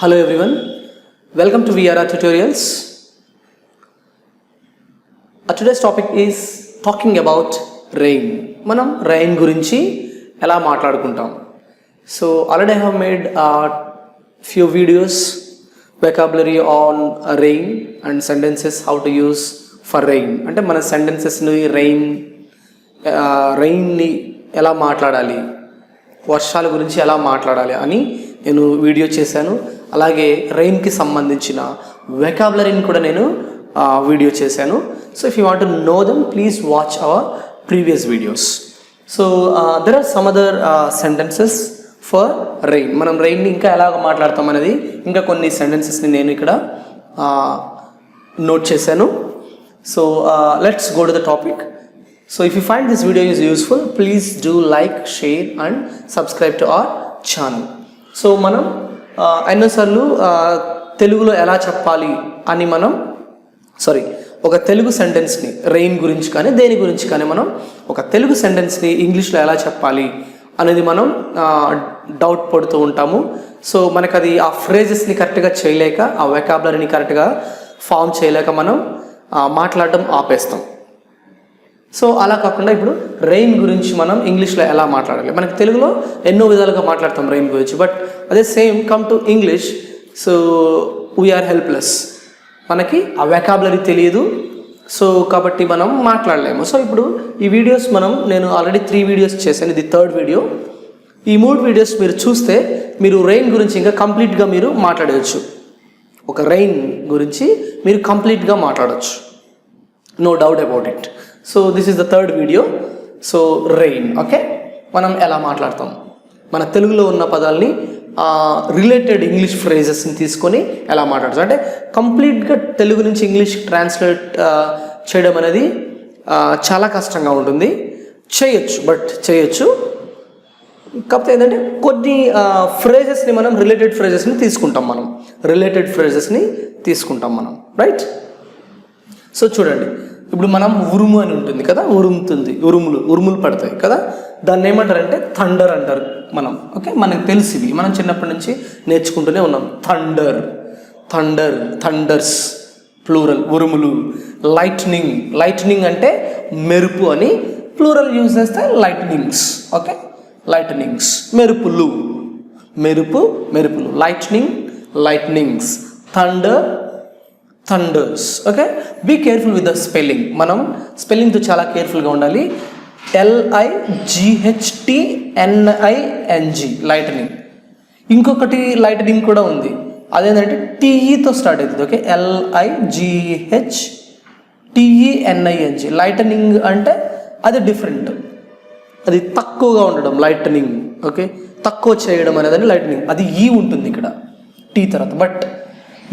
Hello everyone, welcome to VRR TUTORIALS. Today's topic is talking about rain. మనం rain గురించి ఎలా మాట్లాడుకుంటాం. So already I have made few videos, vocabulary on rain and sentences how to use for rain. అంటే మన sentences ని rain ని ఎలా మాట్లాడాలి, వర్షాల గురించి ఎలా మాట్లాడాలి అని నేను వీడియో చేశాను. అలాగే రెయిన్కి సంబంధించిన వెకాబులరీని కూడా నేను వీడియో చేశాను. So if you want to know them please watch our previous videos. So there are some other sentences for rain. మనం రెయిన్ని ఇంకా ఎలాగ మాట్లాడతాం అనేది ఇంకా కొన్ని సెంటెన్సెస్ని నేను ఇక్కడ నోట్ చేశాను. So let's go to the topic. So if you find this video is useful, please do like, share and subscribe to our channel. So మనం ఎన్నోసార్లు తెలుగులో ఎలా చెప్పాలి అని ఒక తెలుగు సెంటెన్స్ని రెయిన్ గురించి కానీ దేని గురించి కానీ మనం ఒక తెలుగు సెంటెన్స్ని ఇంగ్లీష్లో ఎలా చెప్పాలి అనేది మనం డౌట్ పడుతూ ఉంటాము. సో మనకు అది ఆ ఫ్రేజెస్ని కరెక్ట్గా చేయలేక, ఆ వెకాబులరీని కరెక్ట్గా ఫామ్ చేయలేక మనం మాట్లాడడం ఆపేస్తాం. సో అలా కాకుండా ఇప్పుడు రెయిన్ గురించి మనం ఇంగ్లీష్లో ఎలా మాట్లాడాలి, మనకి తెలుగులో ఎన్నో విధాలుగా మాట్లాడతాం రెయిన్ గురించి, బట్ అదే same come to English. So we're helpless, మనకి ఆ వెకాబులరీ తెలియదు. సో కాబట్టి మనం మాట్లాడలేము. సో ఇప్పుడు ఈ వీడియోస్ నేను ఆల్రెడీ 3 వీడియోస్ చేశాను, ఇది 3rd వీడియో. ఈ 3 వీడియోస్ మీరు చూస్తే మీరు రెయిన్ గురించి ఇంకా కంప్లీట్గా మీరు మాట్లాడవచ్చు. ఒక రెయిన్ గురించి మీరు కంప్లీట్గా మాట్లాడవచ్చు, no doubt about it. So this is the 3rd video. So rain, okay, మనం ఎలా మాట్లాడతాం, మన తెలుగులో ఉన్న పదాలని రిలేటెడ్ ఇంగ్లీష్ ఫ్రేజెస్ని తీసుకొని ఎలా మాట్లాడతాం. అంటే కంప్లీట్గా తెలుగు నుంచి ఇంగ్లీష్ ట్రాన్స్లేట్ చేయడం అనేది చాలా కష్టంగా ఉంటుంది. చేయొచ్చు కాకపోతే ఏంటంటే కొన్ని ఫ్రేజెస్ని మనం రిలేటెడ్ ఫ్రేజెస్ని తీసుకుంటాం మనం రైట్. సో చూడండి, ఇప్పుడు మనం ఉరుము అని ఉంటుంది కదా, ఉరుములు పడతాయి కదా, దాన్ని ఏమంటారంటే థండర్ అంటారు మనం. ఓకే, మనకు తెలిసి ఇవి మనం చిన్నప్పటి నుంచి నేర్చుకుంటూనే ఉన్నాం. థండర్స్ ప్లూరల్, ఉరుములు. లైట్నింగ్ అంటే మెరుపు అని ప్లూరల్ యూజ్ చేస్తే లైట్నింగ్స్. ఓకే, లైట్నింగ్స్, మెరుపులు. Lightnings, thunders. Okay, be careful with the spelling. మనం స్పెల్లింగ్తో చాలా కేర్ఫుల్గా ఉండాలి. LIGHTNING, lightening. ఇంకొకటి లైటనింగ్ కూడా ఉంది, అదేంటంటే TEతో స్టార్ట్ అవుతుంది. ఓకే, LIGHTENING, లైటనింగ్ అంటే అది డిఫరెంట్, అది తక్కువగా ఉండడం లైటనింగ్. ఓకే, తక్కువ చేయడం అనేదాన్ని లైటనింగ్, అది ఈ ఉంటుంది ఇక్కడ టీ తర్వాత. బట్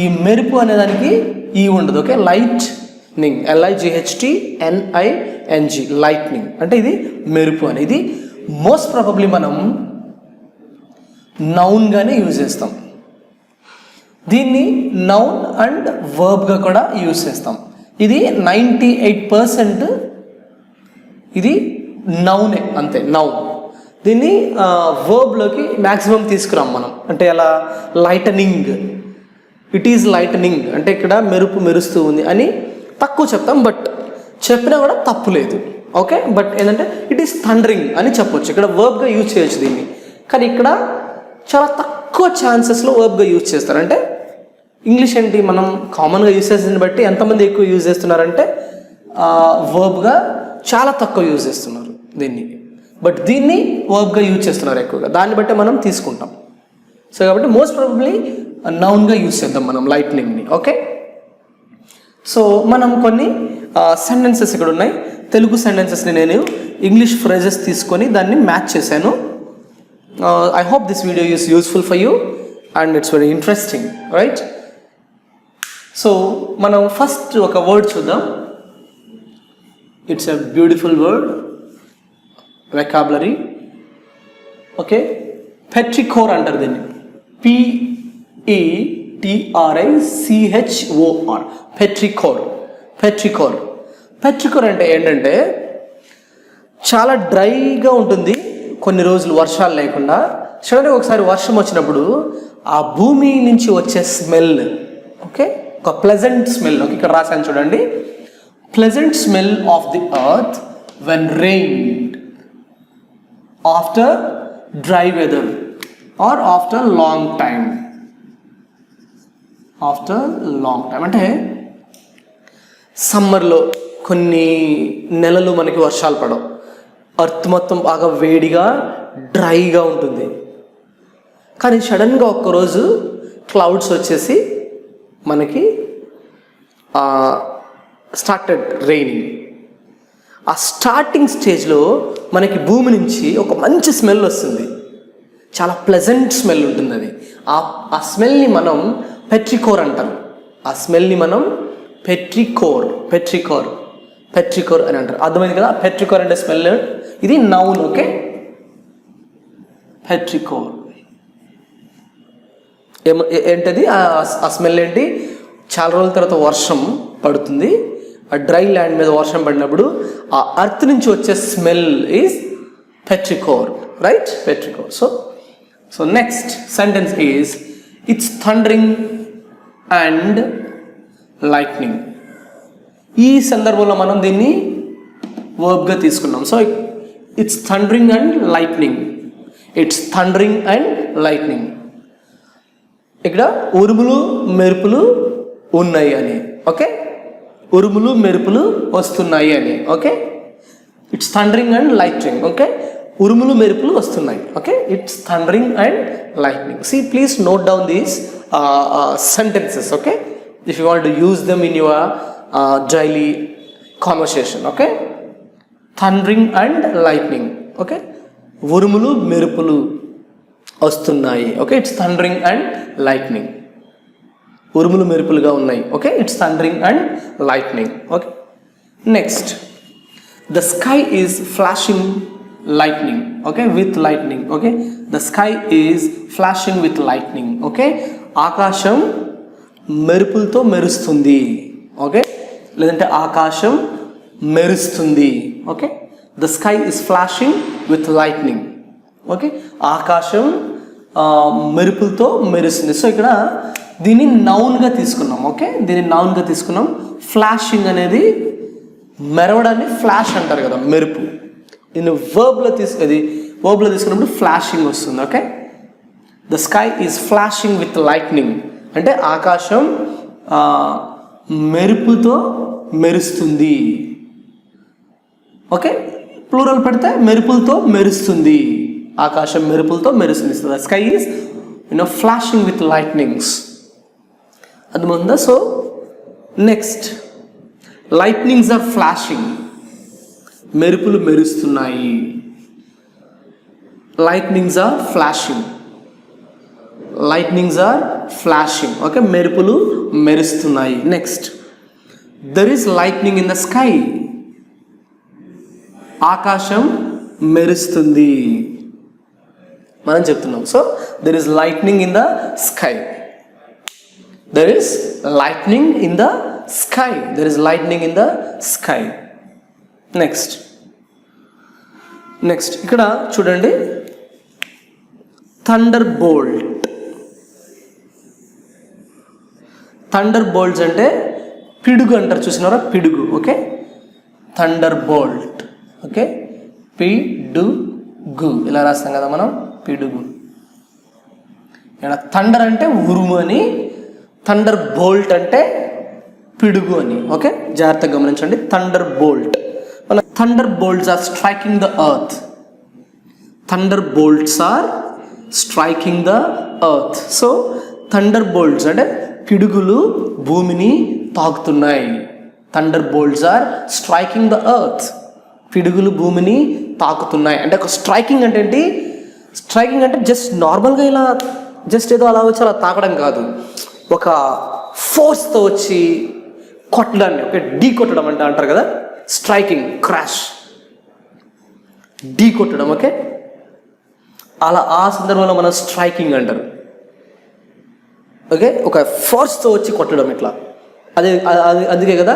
ఈ మెరుపు అనేదానికి ఈ ఉండదు. ఓకే, లైట్నింగ్, LIGHTNING, లైట్నింగ్ అంటే ఇది మెరుపు అని. ఇది మోస్ట్ ప్రాబబ్లీ మనం నౌన్గానే యూజ్ చేస్తాం. దీన్ని నౌన్ అండ్ వర్బ్గా కూడా యూజ్ చేస్తాం. ఇది 98% ఇది నౌనే, అంతే, నౌన్. దీన్ని వర్బ్లోకి మ్యాక్సిమం తీసుకురాం మనం. అంటే అలా లైటనింగ్, ఇట్ ఈజ్ లైటనింగ్ అంటే ఇక్కడ మెరుస్తూ ఉంది అని తక్కువ చెప్తాం, బట్ చెప్పినా కూడా తప్పు లేదు. ఓకే, బట్ ఏంటంటే ఇట్ ఈస్ థండరింగ్ అని చెప్పొచ్చు, ఇక్కడ వర్బ్గా యూజ్ చేయొచ్చు దీన్ని. కానీ ఇక్కడ చాలా తక్కువ ఛాన్సెస్లో వర్బ్గా యూజ్ చేస్తారు. అంటే ఇంగ్లీష్ ఏంటి, మనం కామన్గా యూజ్ చేసేది బట్టి ఎంతమంది ఎక్కువ యూజ్ చేస్తున్నారంటే వర్బ్గా చాలా తక్కువ యూజ్ చేస్తున్నారు దీన్ని, బట్ దీన్ని వర్బ్గా యూజ్ చేస్తున్నారు ఎక్కువగా, దాన్ని బట్టి మనం తీసుకుంటాం. సో కాబట్టి మోస్ట్ ప్రాబబ్లీ నౌన్గా యూజ్ చేద్దాం మనం లైట్నింగ్ని. ఓకే, సో మనం కొన్ని సెంటెన్సెస్ ఇక్కడ ఉన్నాయి. తెలుగు సెంటెన్సెస్ని నేను ఇంగ్లీష్ ఫ్రేజెస్ తీసుకొని దాన్ని మ్యాచ్ చేశాను. I hope this video is useful for you and it's very interesting, right. So మనం ఫస్ట్ ఒక వర్డ్ చూద్దాం. It's a beautiful word, vocabulary. Okay, petrichor అంటారు దీన్ని, PETRICHOR, పెట్రికోర్ అంటే ఏంటంటే చాలా డ్రైగా ఉంటుంది కొన్ని రోజులు వర్షాలు లేకుండా. సడన్గా ఒకసారి వర్షం వచ్చినప్పుడు ఆ భూమి నుంచి వచ్చే స్మెల్, ఓకే, ఒక ప్లెజెంట్ స్మెల్. ఓకే, ఇక్కడ రాశాను చూడండి, pleasant smell of the earth when rained after dry weather or after long time. After long time అంటే సమ్మర్లో కొన్ని నెలలు మనకి వర్షాలు పడవు, ఎర్త్ మొత్తం బాగా వేడిగా డ్రైగా ఉంటుంది. కానీ సడన్గా ఒక్కరోజు క్లౌడ్స్ వచ్చేసి మనకి స్టార్టెడ్ రైనింగ్. ఆ స్టార్టింగ్ స్టేజ్లో మనకి భూమి నుంచి ఒక మంచి స్మెల్ వస్తుంది, చాలా ప్లెజెంట్ స్మెల్ ఉంటుంది. అది ఆ స్మెల్ని మనం పెట్రికోర్ అంటారు. ఆ స్మెల్ని మనం పెట్రికోర్ అని అంటారు. అర్థమైంది కదా, పెట్రికోర్ అంటే స్మెల్. ఇది నౌన్. ఓకే, పెట్రికోర్ ఏంటది? ఆ స్మెల్ ఏంటి? చాలా రోజుల తర్వాత వర్షం పడుతుంది, ఆ డ్రై ల్యాండ్ మీద వర్షం పడినప్పుడు ఆ అర్త్ నుంచి వచ్చే smell is petrichor, right? Petrichor. So next sentence is it's thundering and lightning. ఈ సందర్భంలో మనం దీన్ని వర్బ్గా తీసుకున్నాం. So it's thundering and lightning. It's thundering and lightning. ఇక్కడ ఉరుములు మెరుపులు ఉన్నాయి అని, ఓకే, ఉరుములు మెరుపులు వస్తున్నాయి అని. Okay, it's thundering and lightning. Okay, ఉరుములు మెరుపులు వస్తున్నాయి. Okay, it's thundering and lightning. See, please note down these sentences. Okay, if you want to use them in your daily conversation. Okay, thundering and lightning. Okay, ఉరుములు మెరుపులు వస్తున్నాయి. Okay, it's thundering and lightning. ఉరుములు మెరుపులుగా ఉన్నాయి. Okay, it's thundering and lightning. Okay, next, the sky is flashing lightning. Okay, with lightning. Okay, the sky is flashing with lightning. Okay, ఆకాశం మెరుపులతో మెరుస్తుంది. Okay, లేదంటే ఆకాశం మెరుస్తుంది. Okay, the sky is flashing with lightning. Okay, ఆకాశం మెరుపులతో మెరుస్తుంది. So ఇక్కడ దీన్ని నౌన్గా తీసుకున్నాం. ఓకే, దీన్ని నౌన్గా తీసుకున్నాం. ఫ్లాషింగ్ అనేది మెరవడాన్ని ఫ్లాష్ అంటారు కదా, మెరుపు. దీన్ని వర్బ్లో తీసుకున్నప్పుడు ఫ్లాషింగ్ వస్తుంది. Okay, the sky is flashing with lightning అంటే ఆకాశం మెరుపుతో మెరుస్తుంది. ఓకే, ప్లూరల్ పెడితే మెరుపులతో మెరుస్తుంది, ఆకాశం మెరుపులతో మెరుస్తుంది. The sky is flashing with lightnings. అర్థమవుతుందా? So next, lightnings are flashing. మెరుపులు మెరుస్తున్నాయి. Lightnings are flashing. Lightnings are flashing. Okay, మెరుపులు మెరుస్తున్నాయి. Next, there is lightning in the sky. ఆకాశం మెరుస్తుంది మనం చెప్తున్నాం. So there is lightning in the sky. There is lightning in the sky. There is lightning in the sky. Next ఇక్కడ చూడండి, thunder bolt. Thunder bolts అంటే పిడుగు అంటారు, చూసినారా? పిడుగు. Okay, thunder bolt. ఓకే, పిడుగు ఇలా రాస్తాం కదా మనం, పిడుగు. ఇక్కడ థండర్ అంటే ఉరుము అని, థండర్ బోల్ట్ అంటే పిడుగు అని. ఓకే, జాగ్రత్తగా గమనించండి. Thunder bolt, thunderbolts are striking the earth. Thunderbolts are striking the earth. So thunderbolts అంటే పిడుగులు భూమిని తాకుతున్నాయి. thunderbolts are striking the earth. పిడుగులు భూమిని తాకుతున్నాయి అంటే ఒక స్ట్రైకింగ్ అంటే ఏంటి? స్ట్రైకింగ్ అంటే జస్ట్ నార్మల్గా ఇలా జస్ట్ ఏదో అలా వచ్చి అలా తాకడం కాదు, ఒక ఫోర్స్తో వచ్చి కొట్టడాన్ని, ఓకే, ఢీ కొట్టడం అంటే అంటారు కదా, స్ట్రైకింగ్, క్రాష్, ఢీ కొట్టడం. ఓకే, అలా ఆ సందర్భంలో మనం స్ట్రైకింగ్ అంటారు. ఓకే, ఒక ఫోర్స్తో వచ్చి కొట్టడం ఇట్లా. అందుకే కదా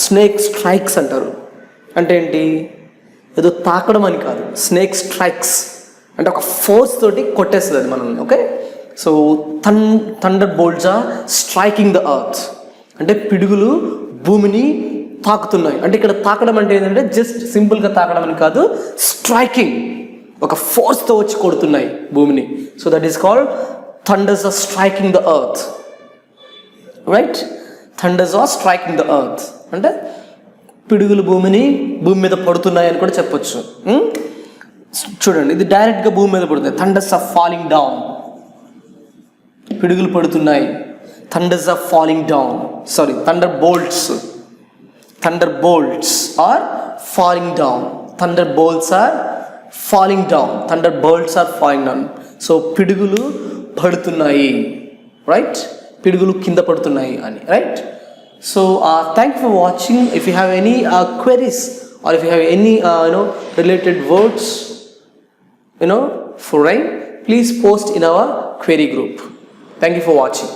స్నేక్ స్ట్రైక్స్ అంటారు. అంటే ఏంటి? ఏదో తాకడం అని కాదు, స్నేక్ స్ట్రైక్స్ అంటే ఒక ఫోర్స్ తోటి కొట్టేస్తుంది అది మనల్ని. Okay, so thunderbolts are striking the earth, అంటే పిడుగులు భూమిని తాకుతున్నాయి. అంటే ఇక్కడ తాకడం అంటే ఏంటంటే జస్ట్ సింపుల్గా తాకడం అని కాదు, స్ట్రైకింగ్, ఒక ఫోర్స్తో వచ్చి కొడుతున్నాయి భూమిని. So that is called thunders are striking the earth, right? Thunders are striking the earth అంటే పిడుగులు భూమి మీద పడుతున్నాయి అని కూడా చెప్పొచ్చు. చూడండి, ఇది డైరెక్ట్గా భూమి మీద పడుతుంది. థండర్స్ ఆర్ ఫాలింగ్ డౌన్, పిడుగులు పడుతున్నాయి. Thunders are falling down, sorry, thunderbolts are falling down, thunderbolts are falling down, thunderbolts are falling down. So పిడుగులు పడుతున్నాయి, రైట్? పిడుగులు కింద పడుతున్నాయి అని, right? So thank you for watching. If you have any queries or if you have any related words for rain, please post in our query group. Thank you for watching.